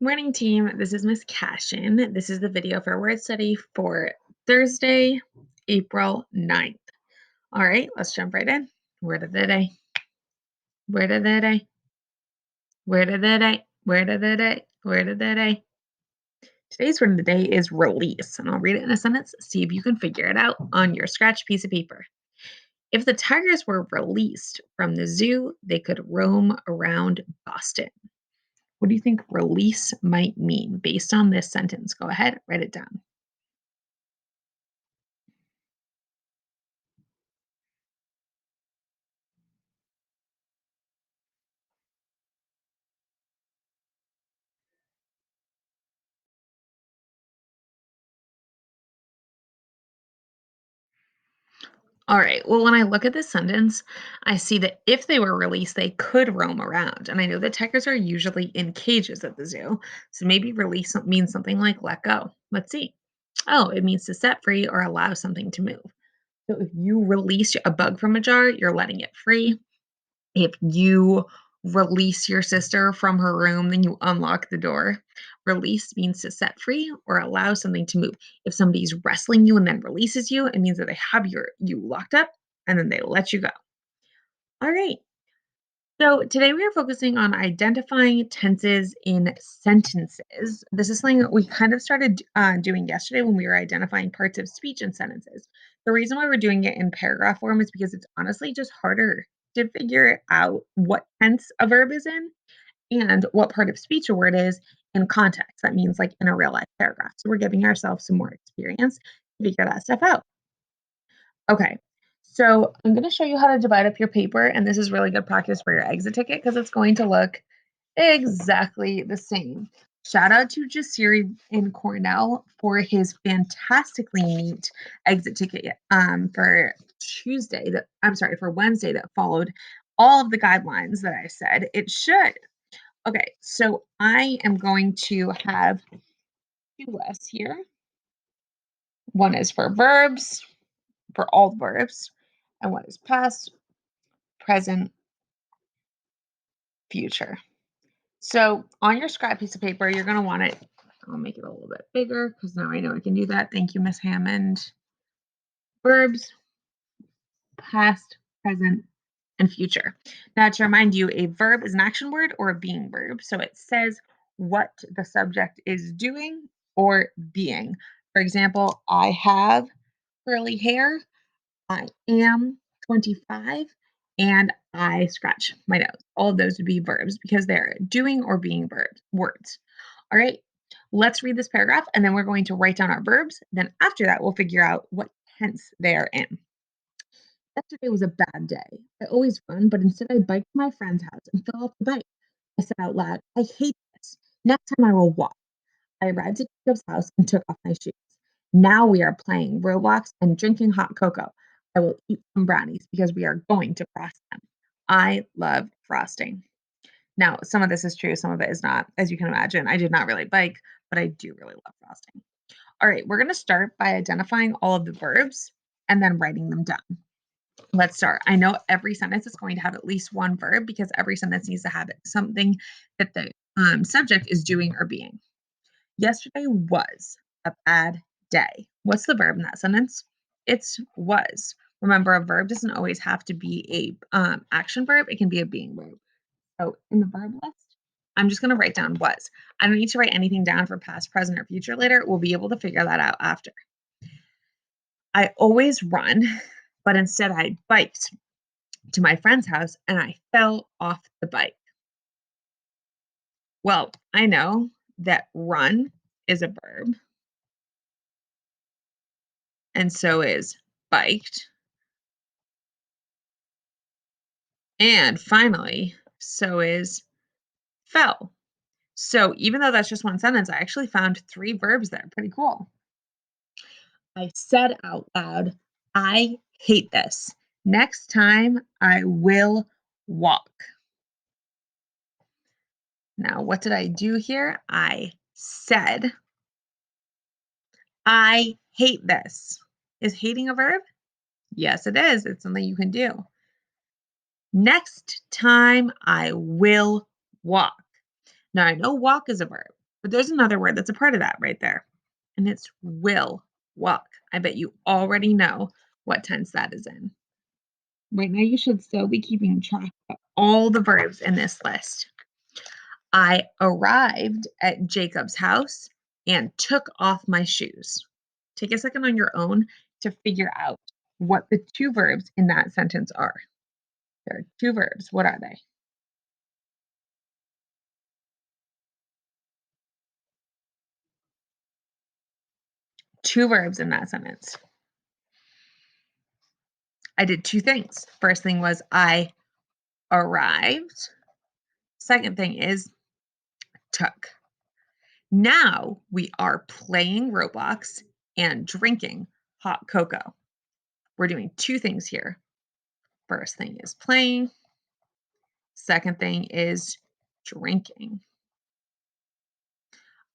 Morning team, this is Miss Cashin. This is the video for word study for Thursday, April 9th. All right, let's jump right in. Word of the day. Word of the day. Word of the day. Word of the day. Word of the day. Today's word of the day is release, and I'll read it in a sentence. See if you can figure it out on your scratch piece of paper. If the tigers were released from the zoo, they could roam around Boston. What do you think release might mean based on this sentence? Go ahead, write it down. All right. Well, when I look at this sentence, I see that if they were released, they could roam around. And I know that tigers are usually in cages at the zoo. So maybe release means something like let go. Let's see. Oh, it means to set free or allow something to move. So if you release a bug from a jar, you're letting it free. If you release your sister from her room, then you unlock the door. Release means to set free or allow something to move. If somebody's wrestling you and then releases you, it means that they have you locked up and then they let you go. All right. So today we are focusing on identifying tenses in sentences. This is something that we kind of started doing yesterday when we were identifying parts of speech in sentences. The reason why we're doing it in paragraph form is because it's honestly just harder to figure out what tense a verb is in and what part of speech a word is in context. That means like in a real life paragraph. So we're giving ourselves some more experience to figure that stuff out. Okay. So I'm going to show you how to divide up your paper, and this is really good practice for your exit ticket because it's going to look exactly the same. Shout out to Jasiri in Cornell for his fantastically neat exit ticket for for Wednesday that followed all of the guidelines that I said it should. Okay, so I am going to have two lists here. One is for verbs, for all verbs, and one is past, present, future. So on your scrap piece of paper, you're going to want it. I'll make it a little bit bigger because now I know I can do that. Thank you, Miss Hammond. Verbs, past, present, and future. Now, to remind you, a verb is an action word or a being verb. So it says what the subject is doing or being. For example, I have curly hair. I am 25 and I scratch my nose. All of those would be verbs because they're doing or being verbs, words. All right, let's read this paragraph and then we're going to write down our verbs. Then after that, we'll figure out what tense they are in. Yesterday was a bad day. I always run, but instead I biked to my friend's house and fell off the bike. I said out loud, I hate this. Next time I will walk. I arrived at Jacob's house and took off my shoes. Now we are playing Roblox and drinking hot cocoa. I will eat some brownies because we are going to frost them. I love frosting. Now, some of this is true, some of it is not. As you can imagine, I did not really bike, but I do really love frosting. All right, we're going to start by identifying all of the verbs and then writing them down. Let's start. I know every sentence is going to have at least one verb because every sentence needs to have something that the subject is doing or being. Yesterday was a bad day. What's the verb in that sentence? It's was. Remember, a verb doesn't always have to be a action verb. It can be a being verb. So in the verb list, I'm just going to write down was. I don't need to write anything down for past, present, or future later. We'll be able to figure that out after. I always run, but instead I biked to my friend's house and I fell off the bike. Well, I know that run is a verb, and so is biked. And finally, so is fell. So even though that's just one sentence, I actually found three verbs there. Pretty cool. I said out loud, I hate this. Next time I will walk. Now, what did I do here? I said, I hate this. Is hating a verb? Yes, it is. It's something you can do. Next time I will walk. Now, I know walk is a verb. But there's another word that's a part of that right there, and it's will walk. I bet you already know what tense that is in. Right now, you should still be keeping track of all the verbs in this list. I arrived at Jacob's house and took off my shoes. Take a second on your own to figure out what the two verbs in that sentence are. There are two verbs. What are they? Two verbs in that sentence. I did two things. First thing was I arrived. Second thing is took. Now we are playing Roblox and drinking hot cocoa. We're doing two things here. First thing is playing. Second thing is drinking.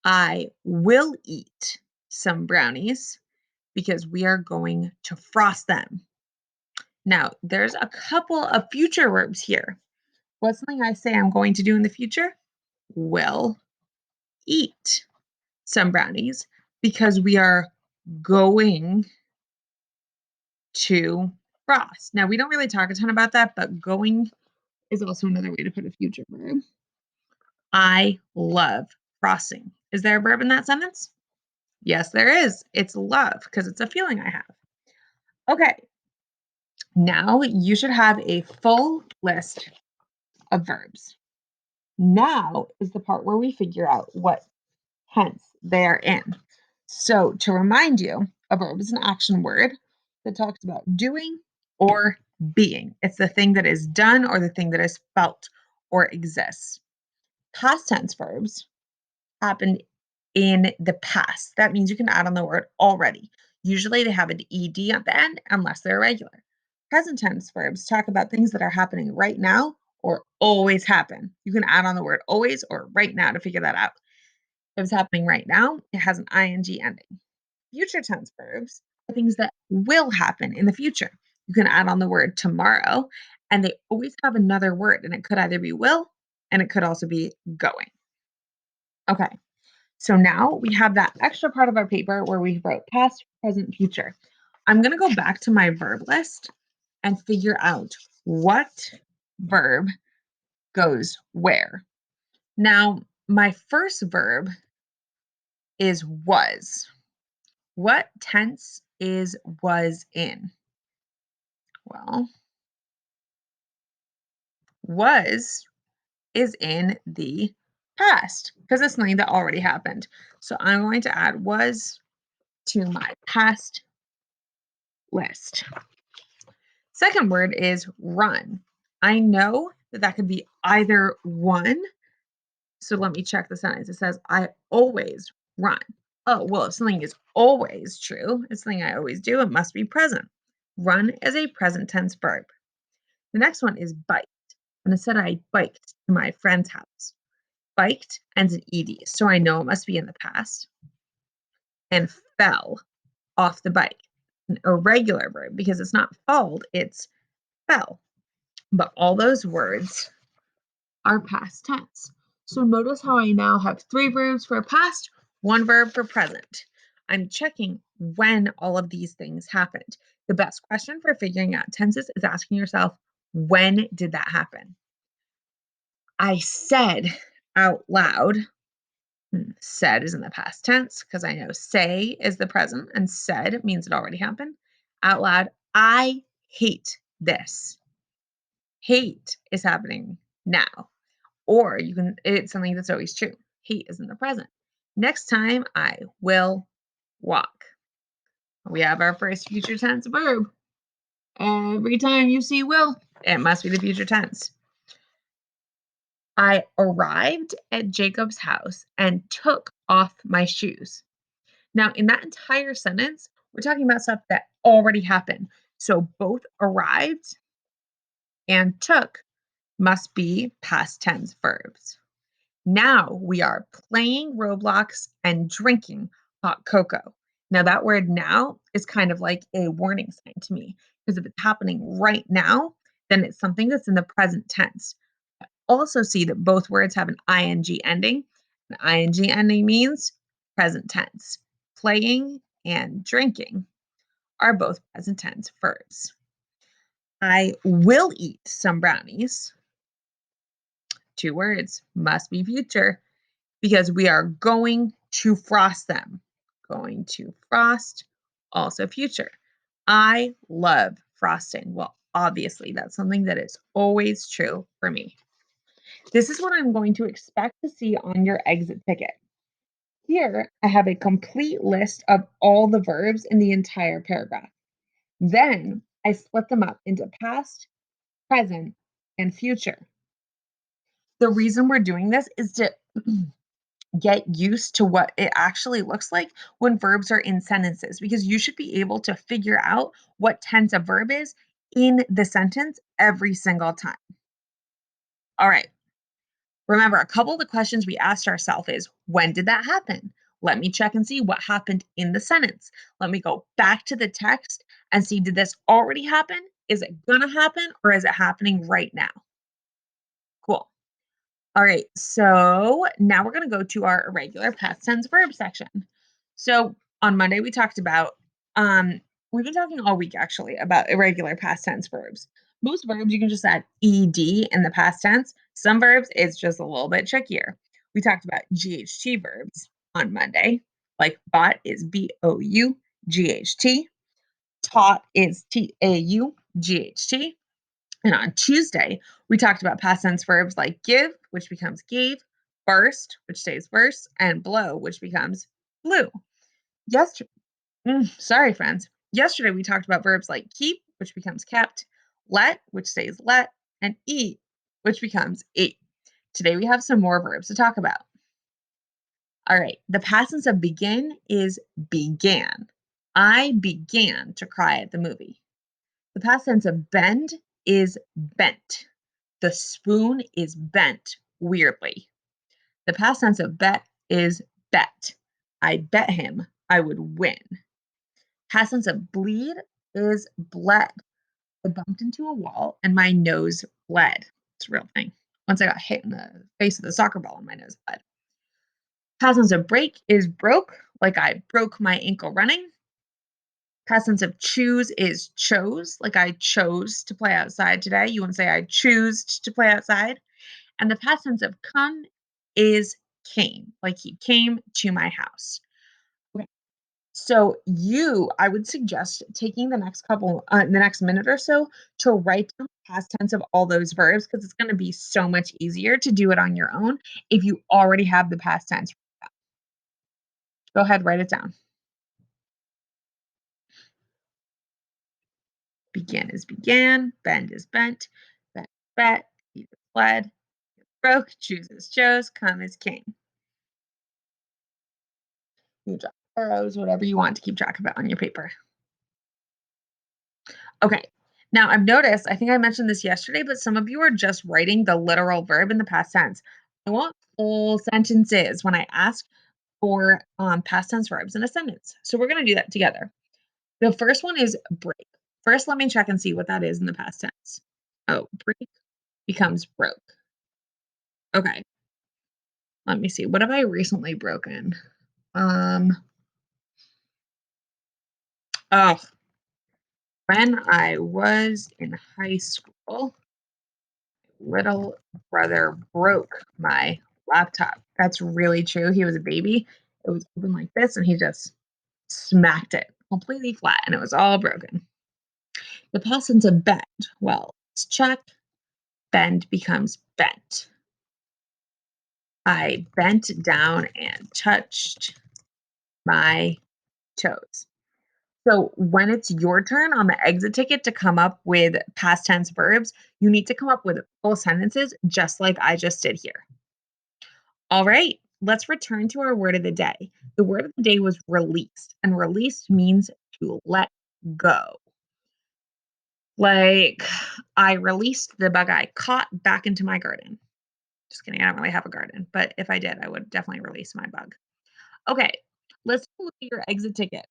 I will eat some brownies because we are going to frost them. Now, there's a couple of future verbs here. What's something I say I'm going to do in the future? Will eat some brownies because we are going to frost. Now, we don't really talk a ton about that, but going is also another way to put a future verb. I love frosting. Is there a verb in that sentence? Yes, there is. It's love because it's a feeling I have. Okay, now you should have a full list of verbs. Now is the part where we figure out what tense they are in. So, to remind you, a verb is an action word that talks about doing or being. It's the thing that is done or the thing that is felt or exists. Past tense verbs happened in the past. That means you can add on the word already. Usually they have an ed at the end unless they're irregular. Present tense verbs talk about things that are happening right now or always happen. You can add on the word always or right now to figure that out. If it's happening right now, it has an ing ending. Future tense verbs are things that will happen in the future. You can add on the word tomorrow, and they always have another word, and it could either be will and it could also be going. Okay, so now we have that extra part of our paper where we wrote past, present, future. I'm going to go back to my verb list and figure out what verb goes where. Now, my first verb is was. What tense is was in? Well, was is in the past because it's something that already happened. So I'm going to add was to my past list. Second word is run. I know that that could be either one. So let me check the sentence. It says, I always run. Oh, well, if something is always true, it's something I always do, it must be present. Run is a present tense verb. The next one is bike. And it said I biked to my friend's house. Biked ends in ed, so I know it must be in the past. And fell off the bike. An irregular verb because it's not falled, it's fell. But all those words are past tense. So notice how I now have three verbs for past, one verb for present. I'm checking when all of these things happened. The best question for figuring out tenses is asking yourself, when did that happen? I said out loud. Said is in the past tense because I know say is the present and said means it already happened. Out loud, I hate this. Hate is happening now. Or you can, it's something that's always true. Hate is in the present. Next time, I will walk. We have our first future tense verb. Every time you see will, it must be the future tense. I arrived at Jacob's house and took off my shoes. Now, in that entire sentence, we're talking about stuff that already happened. So both arrived and took must be past tense verbs. Now we are playing Roblox and drinking hot cocoa. Now, that word now is kind of like a warning sign to me because if it's happening right now, then it's something that's in the present tense. Also, see that both words have an ing ending, An ing ending means present tense. Playing and drinking are both present tense verbs. I will eat some brownies. 2 words, must be future because we are going to frost them. Going to frost, also future. I love frosting. Well, obviously, that's something that is always true for me. This is what I'm going to expect to see on your exit ticket. Here, I have a complete list of all the verbs in the entire paragraph. Then I split them up into past, present, and future. The reason we're doing this is to get used to what it actually looks like when verbs are in sentences, because you should be able to figure out what tense a verb is in the sentence every single time. All right. Remember, a couple of the questions we asked ourselves is, when did that happen? Let me check and see what happened in the sentence. Let me go back to the text and see, did this already happen? Is it going to happen or is it happening right now? Cool. All right, so now we're going to go to our irregular past tense verb section. So on Monday, we talked about, we've been talking all week actually about irregular past tense verbs. Most verbs you can just add ed in the past tense. Some verbs it's just a little bit trickier. We talked about GHT verbs on Monday, like bought is BOUGHT, taught is TAUGHT. And on Tuesday, we talked about past tense verbs like give, which becomes gave, burst, which stays burst, and blow, which becomes blew. Yesterday, sorry, friends. Yesterday, we talked about verbs like keep, which becomes kept, let, which stays let, and eat, which becomes ate. Today, we have some more verbs to talk about. All right, the past tense of begin is began. I began to cry at the movie. The past tense of bend is bent. The spoon is bent weirdly. The past tense of bet is bet. I bet him I would win. Past tense of bleed is bled. I bumped into a wall and my nose bled. It's a real thing. Once I got hit in the face with a soccer ball and my nose bled. Past tense of break is broke, like I broke my ankle running. Past tense of choose is chose, like I chose to play outside today. You wouldn't say I choose to play outside. And the past tense of come is came, like he came to my house. Okay. So I would suggest taking the next minute or so to write down the past tense of all those verbs because it's going to be so much easier to do it on your own if you already have the past tense. Go ahead, write it down. Begin is began, bend is bent, bet is bet, eat is fled, broke, choose is chose, come is came. You drop arrows, whatever you want to keep track of it on your paper. Okay. Now I've noticed, I think I mentioned this yesterday, but some of you are just writing the literal verb in the past tense. I want full sentences when I ask for past tense verbs in a sentence. So we're going to do that together. The first one is break. First, let me check and see what that is in the past tense. Oh, break becomes broke. Okay. Let me see. What have I recently broken? Um, oh, when I was in high school, little brother broke my laptop. That's really true. He was a baby. It was open like this, and he just smacked it completely flat, and it was all broken. The past tense of bend. Well, let's check. Bend becomes bent. I bent down and touched my toes. So when it's your turn on the exit ticket to come up with past tense verbs, you need to come up with full sentences just like I just did here. All right, let's return to our word of the day. The word of the day was released, and released means to let go. Like, I released the bug I caught back into my garden. Just kidding, I don't really have a garden, but if I did, I would definitely release my bug. Okay, let's look at your exit ticket.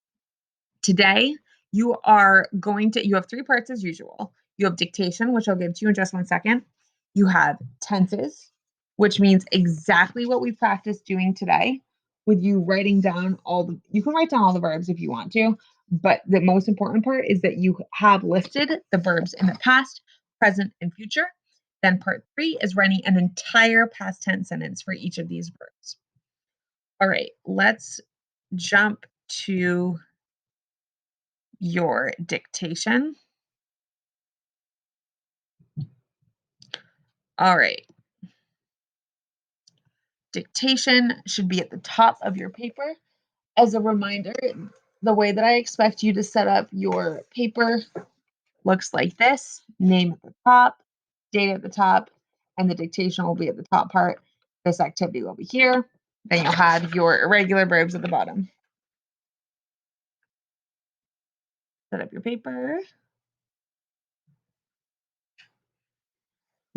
Today, you have 3 parts as usual. You have dictation, which I'll give to you in just one second. You have tenses, which means exactly what we practiced doing today with you writing down you can write down all the verbs if you want to, but the most important part is that you have listed the verbs in the past, present, and future. Then part 3 is writing an entire past tense sentence for each of these verbs. All right, let's jump to your dictation. All right. Dictation should be at the top of your paper. As a reminder, the way that I expect you to set up your paper looks like this: name at the top, date at the top, and the dictation will be at the top part. This activity will be here. Then you'll have your irregular verbs at the bottom. Set up your paper.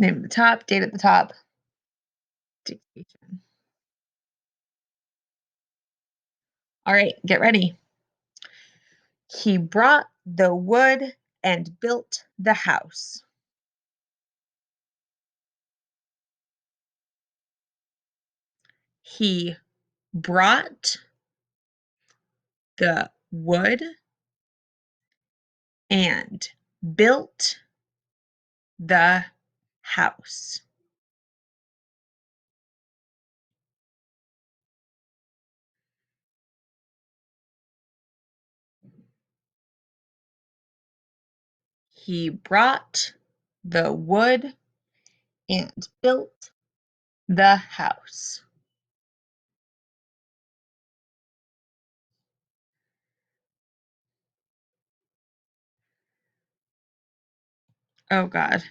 Name at the top, date at the top, dictation. All right, get ready. He brought the wood and built the house. He brought the wood and built the house. He brought the wood and built the house. Oh, God.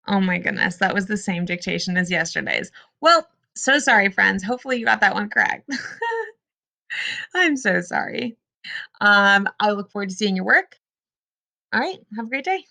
Oh, my goodness. That was the same dictation as yesterday's. Well, so sorry, friends. Hopefully you got that one correct. I'm so sorry. I look forward to seeing your work. All right. Have a great day.